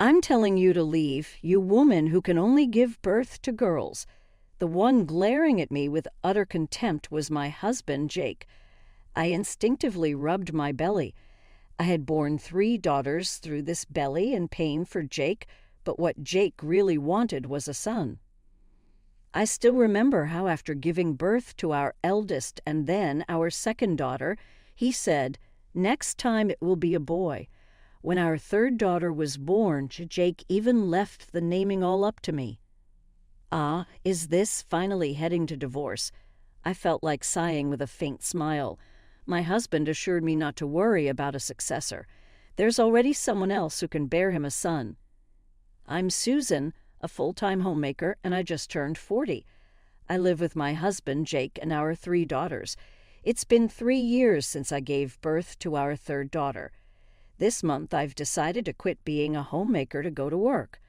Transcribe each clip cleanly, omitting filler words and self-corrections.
I'm telling you to leave, you woman who can only give birth to girls." The one glaring at me with utter contempt was my husband, Jake. I instinctively rubbed my belly. I had borne 3 daughters through this belly in pain for Jake, but what Jake really wanted was a son. I still remember how after giving birth to our eldest and then our second daughter, he said, "Next time it will be a boy." When our third daughter was born, Jake even left the naming all up to me. Ah, is this finally heading to divorce? I felt like sighing with a faint smile. My husband assured me not to worry about a successor. There's already someone else who can bear him a son. I'm Susan, a full-time homemaker, and I just turned 40. I live with my husband, Jake, and our 3 daughters. It's been 3 years since I gave birth to our third daughter. This month I've decided to quit being a homemaker to go to work.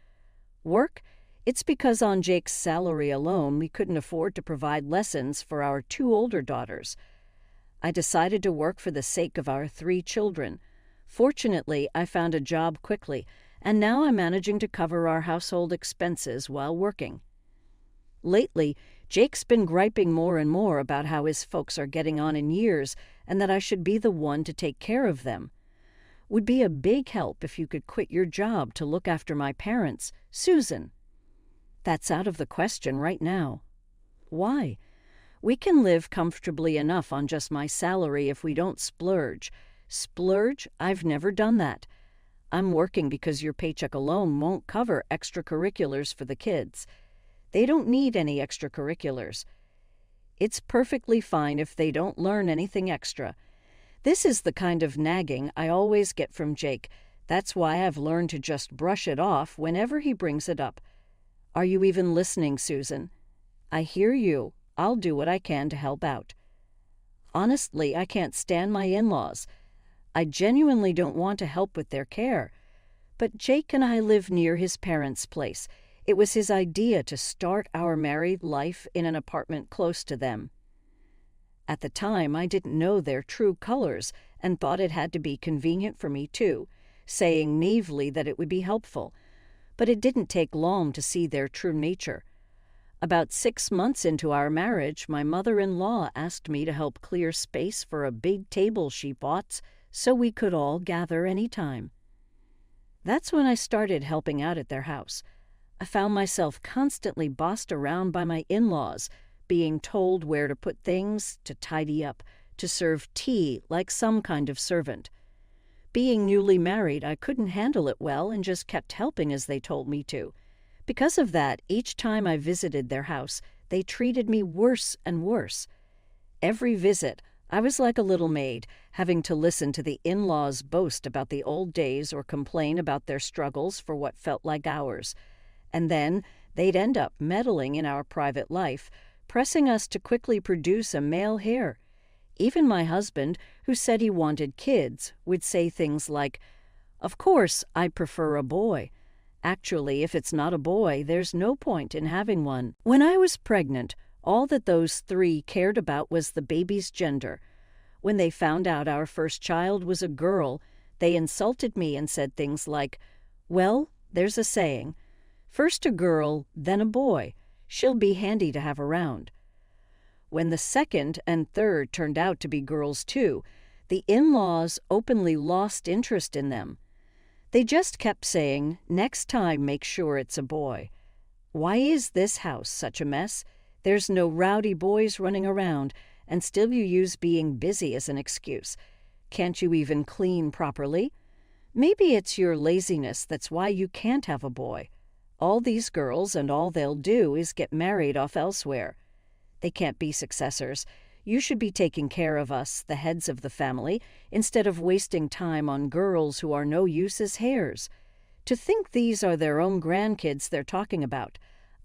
Work? It's because on Jake's salary alone we couldn't afford to provide lessons for our 2 older daughters. I decided to work for the sake of our 3 children. Fortunately, I found a job quickly, and now I'm managing to cover our household expenses while working. Lately, Jake's been griping more and more about how his folks are getting on in years and that I should be the one to take care of them. Would be a big help if you could quit your job to look after my parents, Susan. That's out of the question right now. Why? We can live comfortably enough on just my salary if we don't splurge. Splurge? I've never done that. I'm working because your paycheck alone won't cover extracurriculars for the kids. They don't need any extracurriculars. It's perfectly fine if they don't learn anything extra. This is the kind of nagging I always get from Jake. That's why I've learned to just brush it off whenever he brings it up. Are you even listening, Susan? I hear you. I'll do what I can to help out. Honestly, I can't stand my in-laws. I genuinely don't want to help with their care. But Jake and I live near his parents' place. It was his idea to start our married life in an apartment close to them. At the time, I didn't know their true colors and thought it had to be convenient for me too, saying naively that it would be helpful. But it didn't take long to see their true nature. About 6 months into our marriage, my mother-in-law asked me to help clear space for a big table she bought so we could all gather any time. That's when I started helping out at their house. I found myself constantly bossed around by my in-laws, being told where to put things, to tidy up, to serve tea like some kind of servant. Being newly married, I couldn't handle it well and just kept helping as they told me to. Because of that, each time I visited their house, they treated me worse and worse. Every visit, I was like a little maid, having to listen to the in-laws boast about the old days or complain about their struggles for what felt like hours. And then they'd end up meddling in our private life, pressing us to quickly produce a male heir. Even my husband, who said he wanted kids, would say things like, "Of course, I prefer a boy. Actually, if it's not a boy, there's no point in having one." When I was pregnant, all that those 3 cared about was the baby's gender. When they found out our first child was a girl, they insulted me and said things like, "Well, there's a saying, first a girl, then a boy. She'll be handy to have around." When the second and third turned out to be girls too, the in-laws openly lost interest in them. They just kept saying, "Next time make sure it's a boy." Why is this house such a mess? There's no rowdy boys running around, and still you use being busy as an excuse. Can't you even clean properly? Maybe it's your laziness that's why you can't have a boy. All these girls and all they'll do is get married off elsewhere. They can't be successors. You should be taking care of us, the heads of the family, instead of wasting time on girls who are no use as heirs. To think these are their own grandkids they're talking about.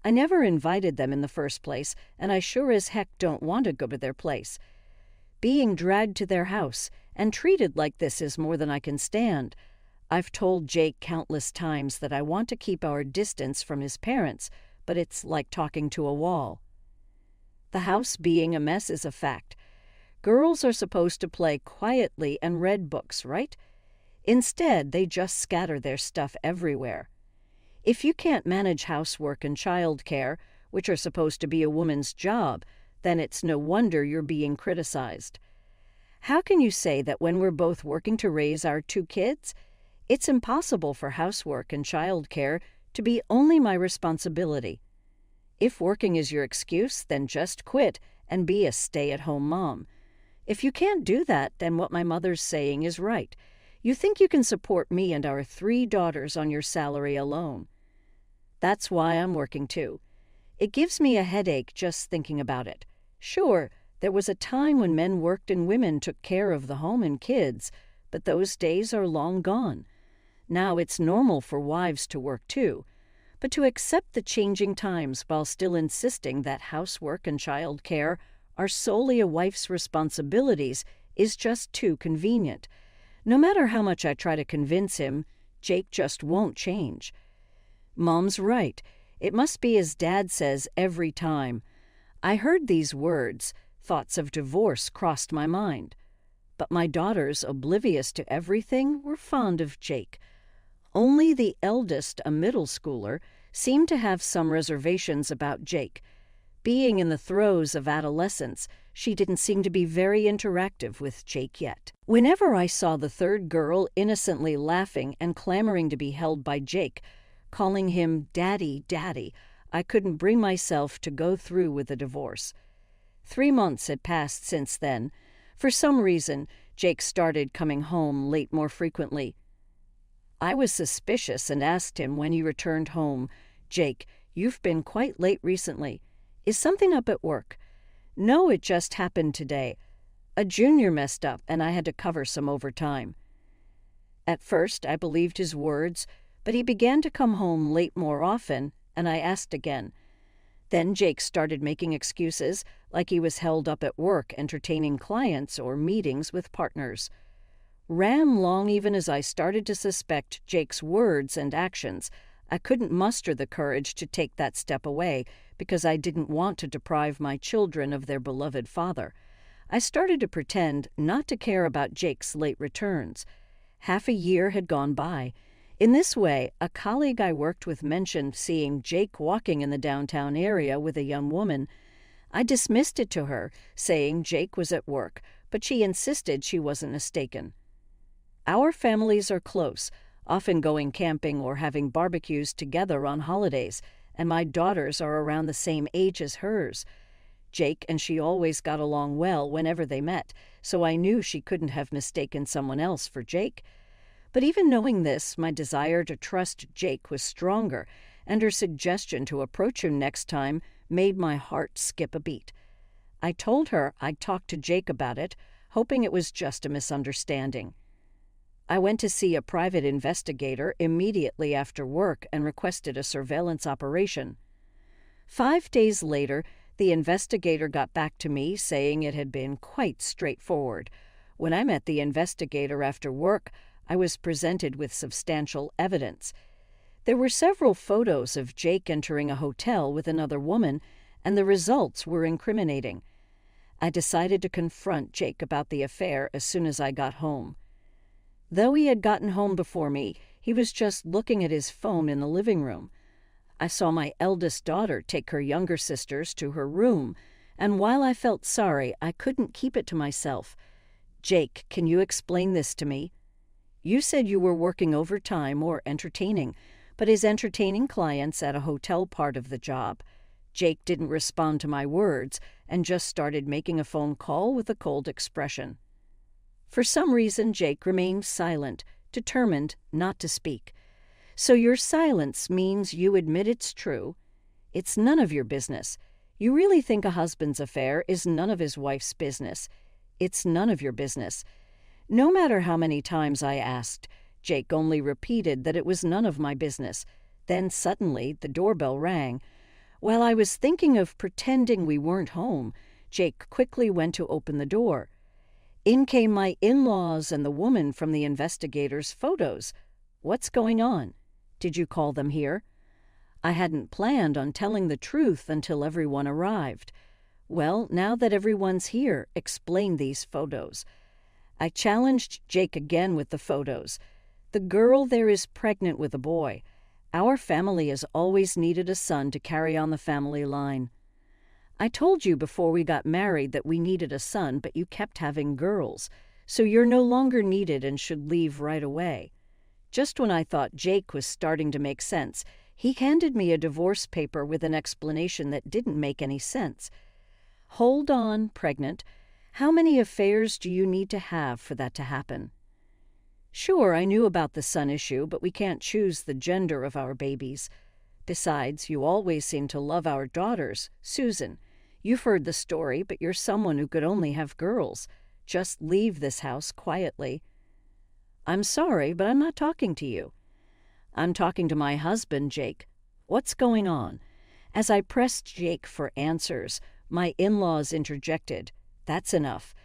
I never invited them in the first place, and I sure as heck don't want to go to their place. Being dragged to their house and treated like this is more than I can stand. I've told Jake countless times that I want to keep our distance from his parents, but it's like talking to a wall. The house being a mess is a fact. Girls are supposed to play quietly and read books, right? Instead, they just scatter their stuff everywhere. If you can't manage housework and childcare, which are supposed to be a woman's job, then it's no wonder you're being criticized. How can you say that when we're both working to raise our 2 kids? It's impossible for housework and childcare to be only my responsibility. If working is your excuse, then just quit and be a stay-at-home mom. If you can't do that, then what my mother's saying is right. You think you can support me and our 3 daughters on your salary alone. That's why I'm working too. It gives me a headache just thinking about it. Sure, there was a time when men worked and women took care of the home and kids, but those days are long gone. Now it's normal for wives to work too, but to accept the changing times while still insisting that housework and child care are solely a wife's responsibilities is just too convenient. No matter how much I try to convince him, Jake just won't change. Mom's right. It must be as Dad says every time. I heard these words. Thoughts of divorce crossed my mind. But my daughters, oblivious to everything, were fond of Jake. Only the eldest, a middle schooler, seemed to have some reservations about Jake. Being in the throes of adolescence, she didn't seem to be very interactive with Jake yet. Whenever I saw the 3rd girl innocently laughing and clamoring to be held by Jake, calling him Daddy, Daddy, I couldn't bring myself to go through with the divorce. 3 months had passed since then. For some reason, Jake started coming home late more frequently. I was suspicious and asked him when he returned home, "Jake, you've been quite late recently. Is something up at work?" "No, it just happened today. A junior messed up and I had to cover some overtime." At first, I believed his words, but he began to come home late more often, and I asked again. Then Jake started making excuses, like he was held up at work entertaining clients or meetings with partners. Ran long even as I started to suspect Jake's words and actions. I couldn't muster the courage to take that step away because I didn't want to deprive my children of their beloved father. I started to pretend not to care about Jake's late returns. Half a year had gone by. In this way, a colleague I worked with mentioned seeing Jake walking in the downtown area with a young woman. I dismissed it to her, saying Jake was at work, but she insisted she wasn't mistaken. Our families are close, often going camping or having barbecues together on holidays, and my daughters are around the same age as hers. Jake and she always got along well whenever they met, so I knew she couldn't have mistaken someone else for Jake. But even knowing this, my desire to trust Jake was stronger, and her suggestion to approach him next time made my heart skip a beat. I told her I'd talk to Jake about it, hoping it was just a misunderstanding. I went to see a private investigator immediately after work and requested a surveillance operation. 5 days later, the investigator got back to me saying it had been quite straightforward. When I met the investigator after work, I was presented with substantial evidence. There were several photos of Jake entering a hotel with another woman, and the results were incriminating. I decided to confront Jake about the affair as soon as I got home. Though he had gotten home before me, he was just looking at his phone in the living room. I saw my eldest daughter take her younger sisters to her room, and while I felt sorry, I couldn't keep it to myself. "Jake, can you explain this to me? You said you were working overtime or entertaining, but is entertaining clients at a hotel part of the job?" Jake didn't respond to my words and just started making a phone call with a cold expression. For some reason, Jake remained silent, determined not to speak. "So your silence means you admit it's true? It's none of your business. You really think a husband's affair is none of his wife's business. It's none of your business." No matter how many times I asked, Jake only repeated that it was none of my business. Then suddenly the doorbell rang. While I was thinking of pretending we weren't home, Jake quickly went to open the door. In came my in-laws and the woman from the investigator's photos. "What's going on? Did you call them here?" I hadn't planned on telling the truth until everyone arrived. "Well, now that everyone's here, explain these photos." I challenged Jake again with the photos. "The girl there is pregnant with a boy. Our family has always needed a son to carry on the family line. I told you before we got married that we needed a son, but you kept having girls, so you're no longer needed and should leave right away. Just when I thought Jake was starting to make sense, he handed me a divorce paper with an explanation that didn't make any sense. Hold on, pregnant. How many affairs do you need to have for that to happen? Sure, I knew about the son issue, but we can't choose the gender of our babies. Besides, you always seem to love our daughters. Susan, you've heard the story, but you're someone who could only have girls. Just leave this house quietly. I'm sorry, but I'm not talking to you. I'm talking to my husband, Jake. What's going on? As I pressed Jake for answers, my in-laws interjected. That's enough.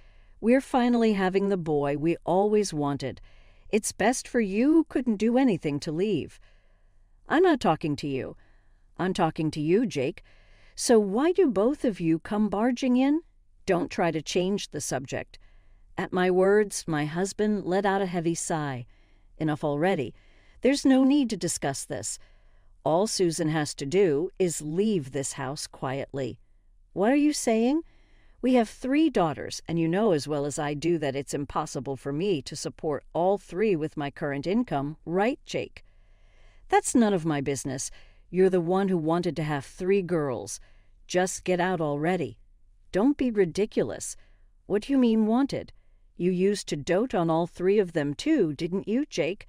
We're finally having the boy we always wanted. It's best for you who couldn't do anything to leave. I'm not talking to you. I'm talking to you, Jake. So why do both of you come barging in? Don't try to change the subject. At my words, my husband let out a heavy sigh. Enough already. There's no need to discuss this. All Susan has to do is leave this house quietly. What are you saying? We have 3 daughters, and you know as well as I do that it's impossible for me to support all 3 with my current income, right, Jake? That's none of my business. You're the one who wanted to have 3 girls. Just get out already. Don't be ridiculous. What do you mean wanted? You used to dote on all 3 of them too, didn't you, Jake?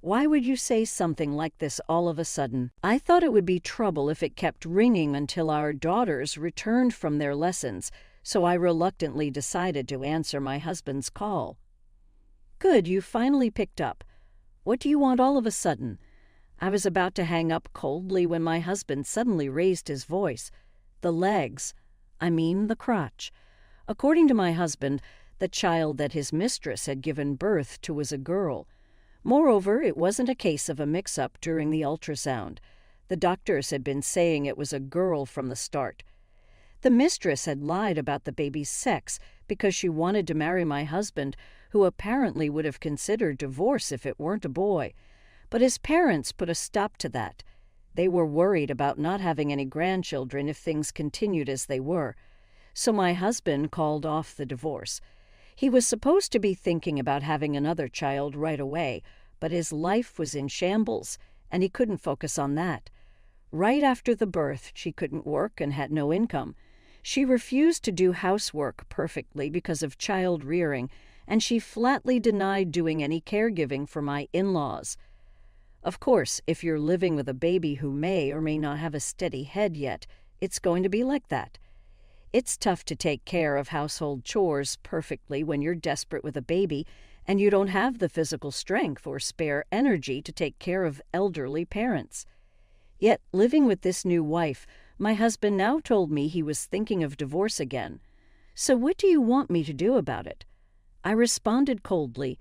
Why would you say something like this all of a sudden? I thought it would be trouble if it kept ringing until our daughters returned from their lessons, so I reluctantly decided to answer my husband's call. Good, you finally picked up. What do you want all of a sudden? I was about to hang up coldly when my husband suddenly raised his voice. The legs. I mean the crotch. According to my husband, the child that his mistress had given birth to was a girl. Moreover, it wasn't a case of a mix-up during the ultrasound. The doctors had been saying it was a girl from the start. The mistress had lied about the baby's sex because she wanted to marry my husband, who apparently would have considered divorce if it weren't a boy. But his parents put a stop to that. They were worried about not having any grandchildren if things continued as they were. So my husband called off the divorce. He was supposed to be thinking about having another child right away, but his life was in shambles, and he couldn't focus on that. Right after the birth, she couldn't work and had no income. She refused to do housework perfectly because of child rearing, and she flatly denied doing any caregiving for my in-laws. Of course, if you're living with a baby who may or may not have a steady head yet, it's going to be like that. It's tough to take care of household chores perfectly when you're desperate with a baby and you don't have the physical strength or spare energy to take care of elderly parents. Yet, living with this new wife, my husband now told me he was thinking of divorce again. So what do you want me to do about it? I responded coldly,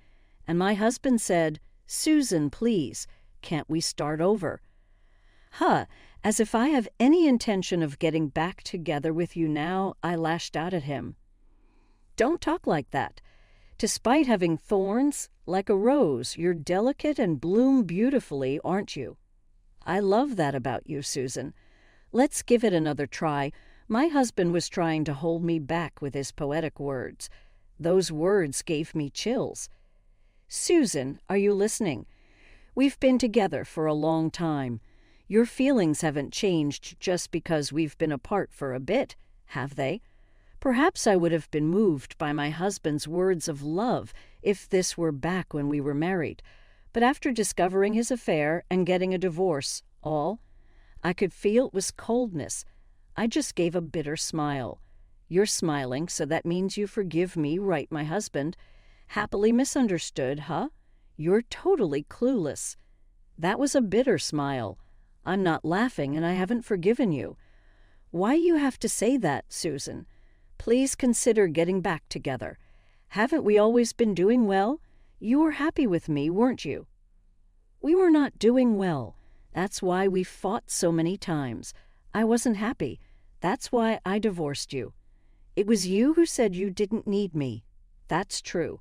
and my husband said, Susan, please, can't we start over? As if I have any intention of getting back together with you now, I lashed out at him. Don't talk like that. Despite having thorns, like a rose, you're delicate and bloom beautifully, aren't you? I love that about you, Susan. Let's give it another try. My husband was trying to hold me back with his poetic words. Those words gave me chills. Susan, are you listening? We've been together for a long time. Your feelings haven't changed just because we've been apart for a bit, have they? Perhaps I would have been moved by my husband's words of love if this were back when we were married. But after discovering his affair and getting a divorce, I could feel it was coldness. I just gave a bitter smile. You're smiling, so that means you forgive me, right, my husband? Happily misunderstood, huh? You're totally clueless. That was a bitter smile. I'm not laughing, and I haven't forgiven you. Why you have to say that, Susan? Please consider getting back together. Haven't we always been doing well? You were happy with me, weren't you? We were not doing well. That's why we fought so many times. I wasn't happy. That's why I divorced you. It was you who said you didn't need me. That's true.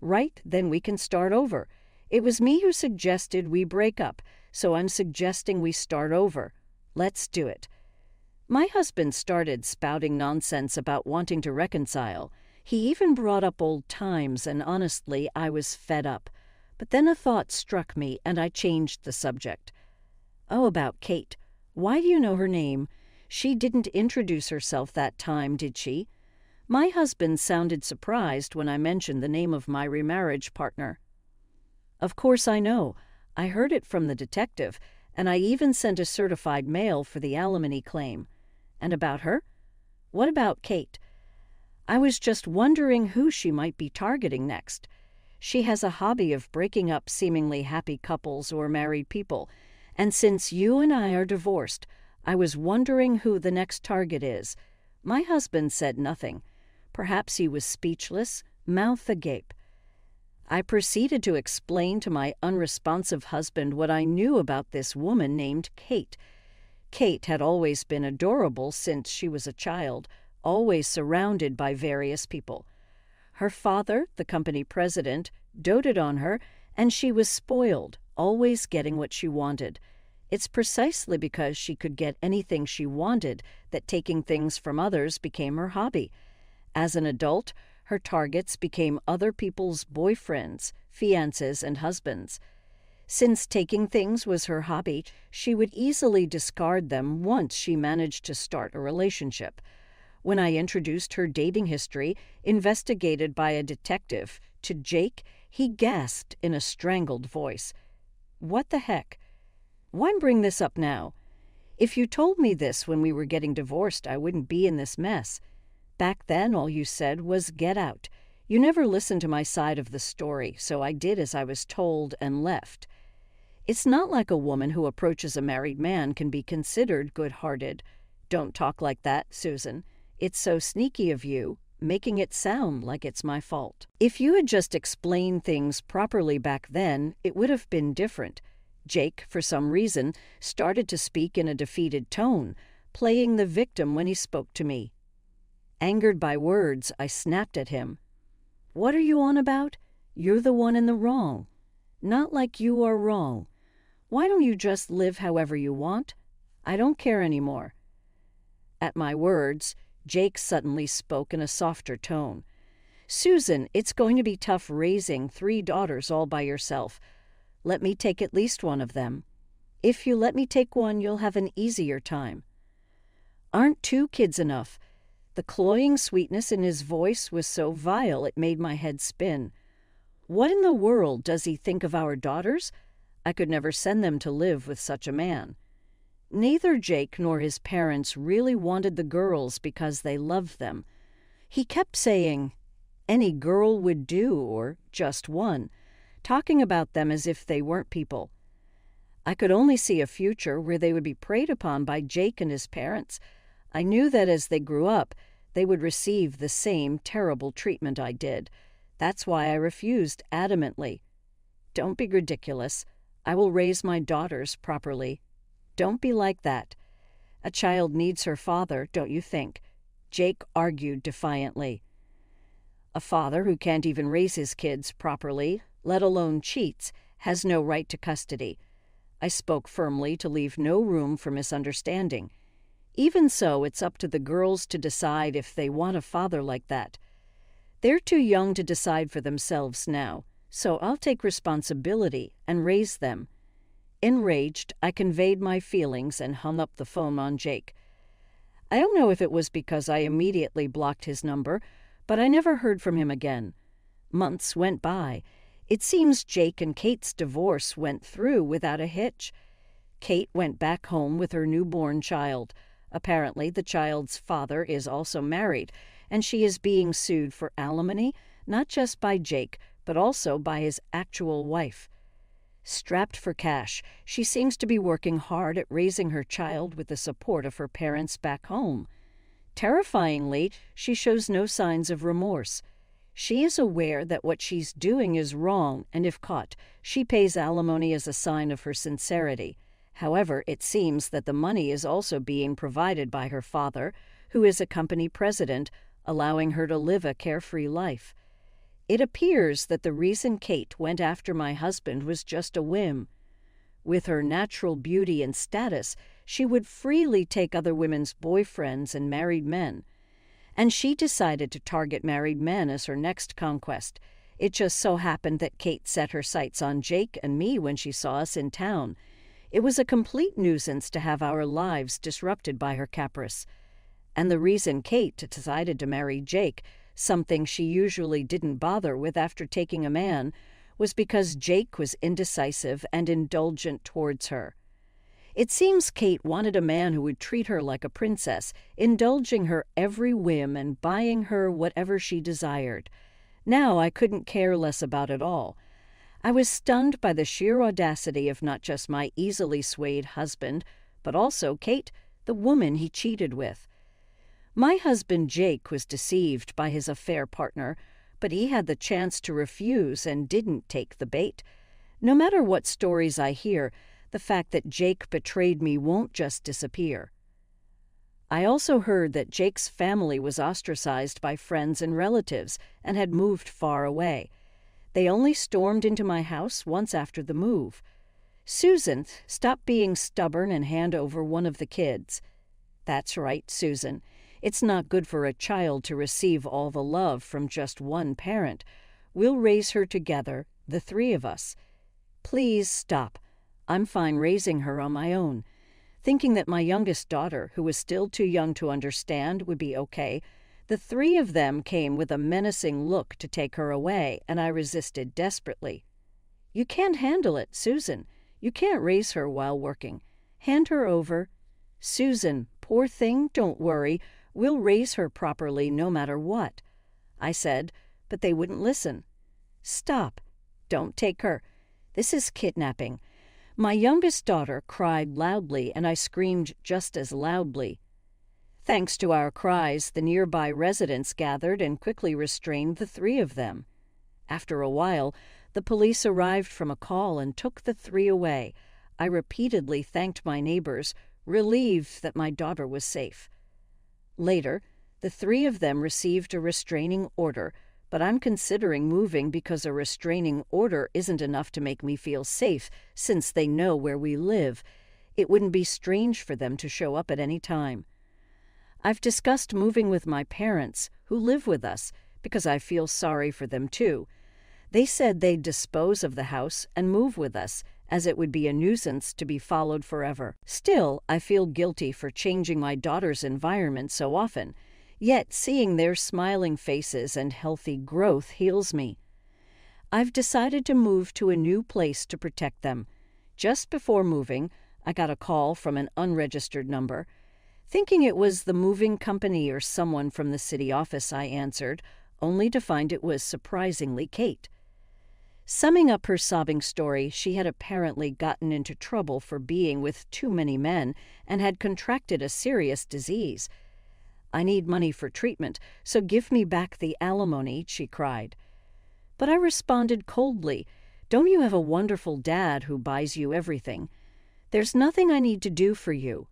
Right, then we can start over. It was me who suggested we break up, so I'm suggesting we start over. Let's do it." My husband started spouting nonsense about wanting to reconcile. He even brought up old times, and honestly, I was fed up. But then a thought struck me, and I changed the subject. "Oh, about Kate. Why do you know her name? She didn't introduce herself that time, did she?" My husband sounded surprised when I mentioned the name of my remarriage partner. "Of course I know. I heard it from the detective, and I even sent a certified mail for the alimony claim. And about her? What about Kate? I was just wondering who she might be targeting next. She has a hobby of breaking up seemingly happy couples or married people, and since you and I are divorced, I was wondering who the next target is." My husband said nothing. Perhaps he was speechless, mouth agape. I proceeded to explain to my unresponsive husband what I knew about this woman named Kate. Kate had always been adorable since she was a child, always surrounded by various people. Her father, the company president, doted on her, and she was spoiled, always getting what she wanted. It's precisely because she could get anything she wanted that taking things from others became her hobby. As an adult, her targets became other people's boyfriends, fiancés, and husbands. Since taking things was her hobby, she would easily discard them once she managed to start a relationship. When I introduced her dating history, investigated by a detective, to Jake, he gasped in a strangled voice. "What the heck? Why bring this up now? If you told me this when we were getting divorced, I wouldn't be in this mess. Back then, all you said was get out. You never listened to my side of the story, so I did as I was told and left. It's not like a woman who approaches a married man can be considered good-hearted. Don't talk like that, Susan. It's so sneaky of you, making it sound like it's my fault. If you had just explained things properly back then, it would have been different." Jake, for some reason, started to speak in a defeated tone, playing the victim when he spoke to me. Angered by words, I snapped at him. "What are you on about? You're the one in the wrong. Not like you are wrong. Why don't you just live however you want? I don't care anymore." At my words, Jake suddenly spoke in a softer tone. "Susan, it's going to be tough raising 3 daughters all by yourself. Let me take at least one of them. If you let me take one, you'll have an easier time." "Aren't 2 kids enough?" The cloying sweetness in his voice was so vile it made my head spin. What in the world does he think of our daughters? I could never send them to live with such a man. Neither Jake nor his parents really wanted the girls because they loved them. He kept saying, "Any girl would do," or "just one," talking about them as if they weren't people. I could only see a future where they would be preyed upon by Jake and his parents. I knew that as they grew up, they would receive the same terrible treatment I did. That's why I refused adamantly. "Don't be ridiculous. I will raise my daughters properly." "Don't be like that. A child needs her father, don't you think?" Jake argued defiantly. "A father who can't even raise his kids properly, let alone cheats, has no right to custody." I spoke firmly to leave no room for misunderstanding. Even so, it's up to the girls to decide if they want a father like that. They're too young to decide for themselves now, so I'll take responsibility and raise them. Enraged, I conveyed my feelings and hung up the phone on Jake. I don't know if it was because I immediately blocked his number, but I never heard from him again. Months went by. It seems Jake and Kate's divorce went through without a hitch. Kate went back home with her newborn child. Apparently, the child's father is also married, and she is being sued for alimony, not just by Jake, but also by his actual wife. Strapped for cash, she seems to be working hard at raising her child with the support of her parents back home. Terrifyingly, she shows no signs of remorse. She is aware that what she's doing is wrong, and if caught, she pays alimony as a sign of her sincerity. However, it seems that the money is also being provided by her father, who is a company president, allowing her to live a carefree life. It appears that the reason Kate went after my husband was just a whim. With her natural beauty and status, she would freely take other women's boyfriends and married men. And she decided to target married men as her next conquest. It just so happened that Kate set her sights on Jake and me when she saw us in town. It was a complete nuisance to have our lives disrupted by her caprice. And the reason Kate decided to marry Jake, something she usually didn't bother with after taking a man, was because Jake was indecisive and indulgent towards her. It seems Kate wanted a man who would treat her like a princess, indulging her every whim and buying her whatever she desired. Now I couldn't care less about it all. I was stunned by the sheer audacity of not just my easily swayed husband, but also Kate, the woman he cheated with. My husband Jake was deceived by his affair partner, but he had the chance to refuse and didn't take the bait. No matter what stories I hear, the fact that Jake betrayed me won't just disappear. I also heard that Jake's family was ostracized by friends and relatives and had moved far away. They only stormed into my house once after the move. Susan, stop being stubborn and hand over one of the kids. That's right, Susan. It's not good for a child to receive all the love from just one parent. We'll raise her together, the three of us. Please stop. I'm fine raising her on my own. Thinking that my youngest daughter, who was still too young to understand, would be okay, the three of them came with a menacing look to take her away, and I resisted desperately. You can't handle it, Susan. You can't raise her while working. Hand her over. Susan, poor thing, don't worry. We'll raise her properly no matter what. I said, but they wouldn't listen. Stop. Don't take her. This is kidnapping. My youngest daughter cried loudly, and I screamed just as loudly. Thanks to our cries, the nearby residents gathered and quickly restrained the three of them. After a while, the police arrived from a call and took the three away. I repeatedly thanked my neighbors, relieved that my daughter was safe. Later, the three of them received a restraining order, but I'm considering moving because a restraining order isn't enough to make me feel safe since they know where we live. It wouldn't be strange for them to show up at any time. I've discussed moving with my parents, who live with us, because I feel sorry for them too. They said they'd dispose of the house and move with us, as it would be a nuisance to be followed forever. Still, I feel guilty for changing my daughter's environment so often, yet seeing their smiling faces and healthy growth heals me. I've decided to move to a new place to protect them. Just before moving, I got a call from an unregistered number. Thinking it was the moving company or someone from the city office, I answered, only to find it was surprisingly Kate. Summing up her sobbing story, she had apparently gotten into trouble for being with too many men and had contracted a serious disease. I need money for treatment, so give me back the alimony, she cried. But I responded coldly, don't you have a wonderful dad who buys you everything? There's nothing I need to do for you.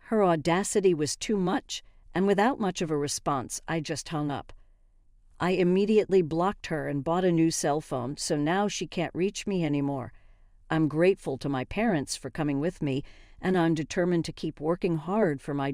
Her audacity was too much, and without much of a response, I just hung up. I immediately blocked her and bought a new cell phone, so now she can't reach me anymore. I'm grateful to my parents for coming with me, and I'm determined to keep working hard for my